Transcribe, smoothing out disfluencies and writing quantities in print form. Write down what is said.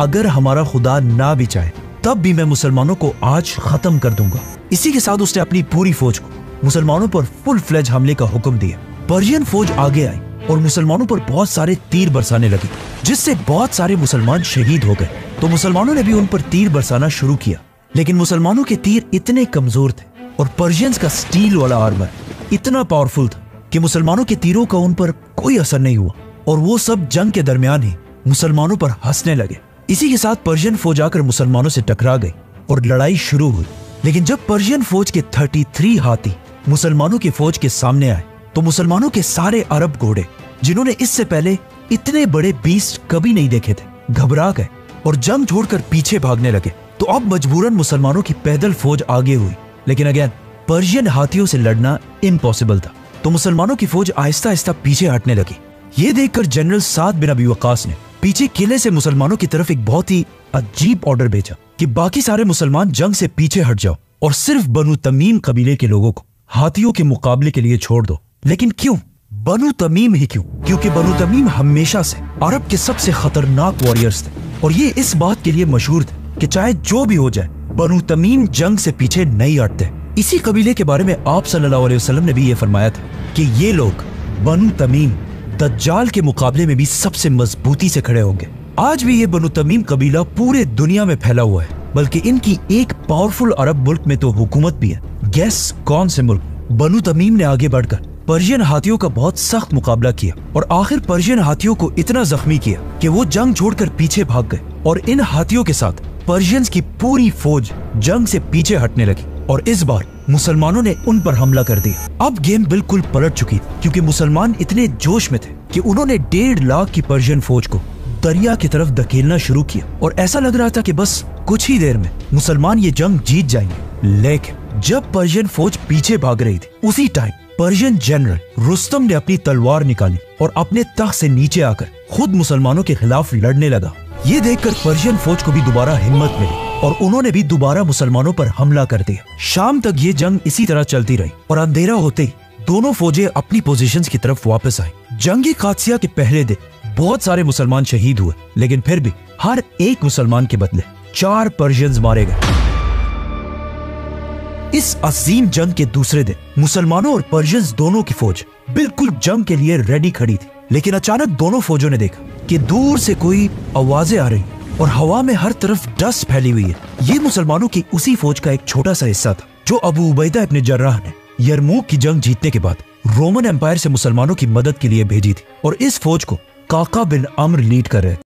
अगर हमारा खुदा ना भी चाहे तब भी मैं मुसलमानों को आज खत्म कर दूंगा। इसी के साथ उसने अपनी पूरी फौज को मुसलमानों पर फुल फ्लेज हमले का हुक्म दिया। पर्शियन फौज आगे आई और मुसलमानों पर बहुत सारे तीर बरसाने लगी, जिससे बहुत सारे मुसलमान शहीद हो गए। तो मुसलमानों ने भी उन पर तीर बरसाना शुरू किया, लेकिन मुसलमानों के तीर इतने कमजोर थे और पर्शियंस का स्टील वाला आर्मर इतना पावरफुल था कि मुसलमानों के तीरों का उन पर कोई असर नहीं हुआ और वो सब जंग के दरमियान ही मुसलमानों पर हंसने लगे। इसी के साथ पर्शियन फौज आकर मुसलमानों से टकरा गई और लड़ाई शुरू हुई। लेकिन जब पर्शियन फौज के 33 हाथी मुसलमानों की फौज के सामने आए तो मुसलमानों के सारे अरब घोड़े, जिन्होंने इससे पहले इतने बड़े बीस्ट कभी नहीं देखे थे, घबरा गए और जंग छोड़कर पीछे भागने लगे। तो अब मजबूरन मुसलमानों की पैदल फौज आगे हुई, लेकिन अगेन पर्शियन हाथियों से लड़ना इम्पॉसिबल था। तो मुसलमानों की फौज आहिस्ता आहिस्ता पीछे हटने लगी। ये देखकर जनरल साद बिन अबी वक्कास ने पीछे किले से मुसलमानों की तरफ एक बहुत ही अजीब ऑर्डर भेजा कि बाकी सारे मुसलमान जंग से पीछे हट जाओ और सिर्फ बनु तमीम कबीले के लोगों को हाथियों के मुकाबले के लिए छोड़ दो। लेकिन क्यों बनु तमीम ही क्यों? क्योंकि बनु तमीम हमेशा से अरब के सबसे खतरनाक वॉरियर्स थे और ये इस बात के लिए मशहूर थे कि चाहे जो भी हो जाए बनु तमीम जंग से पीछे नहीं हटते। इसी कबीले के बारे में आप सल्लल्लाहु अलैहि वसल्लम ने भी ये फरमाया था कि ये लोग बनु तमीम दज्जाल के मुकाबले में भी सबसे मजबूती से खड़े होंगे। आज भी ये बनु तमीम कबीला पूरे दुनिया में फैला हुआ है, बल्कि इनकी एक पावरफुल अरब मुल्क में तो हुकूमत भी है। गैस कौन से मुल्क? बनु तमीम ने आगे बढ़कर पर्शियन हाथियों का बहुत सख्त मुकाबला किया और आखिर पर्शियन हाथियों को इतना जख्मी किया कि वो जंग छोड़कर पीछे भाग गए और इन हाथियों के साथ पर्शियंस की पूरी फौज जंग से पीछे हटने लगी और इस बार मुसलमानों ने उन पर हमला कर दिया। अब गेम बिल्कुल पलट चुकी थी, क्योंकि मुसलमान इतने जोश में थे कि उन्होंने 1.5 लाख की पर्शियन फौज को दरिया की तरफ धकेलना शुरू किया और ऐसा लग रहा था कि बस कुछ ही देर में मुसलमान ये जंग जीत जाएंगे। लेकिन जब पर्शियन फौज पीछे भाग रही थी, उसी टाइम पर्शियन जनरल रुस्तम ने अपनी तलवार निकाली और अपने तख्त से नीचे आकर खुद मुसलमानों के खिलाफ लड़ने लगा। ये देखकर पर्शियन फौज को भी दोबारा हिम्मत मिली और उन्होंने भी दोबारा मुसलमानों पर हमला कर दिया। शाम तक ये जंग इसी तरह चलती रही और अंधेरा होते ही दोनों फौजें अपनी पोजीशंस की तरफ वापस आई। जंगी कादसिया के पहले दिन बहुत सारे मुसलमान शहीद हुए, लेकिन फिर भी हर एक मुसलमान के बदले 4 पर्शियंस मारे गए। इस अजीम जंग के दूसरे दिन मुसलमानों और पर्शियंस दोनों की फौज बिल्कुल जंग के लिए रेडी खड़ी थी, लेकिन अचानक दोनों फौजों ने देखा कि दूर से कोई आवाजें आ रही और हवा में हर तरफ डस्ट फैली हुई है। ये मुसलमानों की उसी फौज का एक छोटा सा हिस्सा था जो अबू उबैदा इब्न जर्राह ने यरमूक की जंग जीतने के बाद रोमन एम्पायर से मुसलमानों की मदद के लिए भेजी थी और इस फौज को काका बिन अम्र लीड कर रहे थे।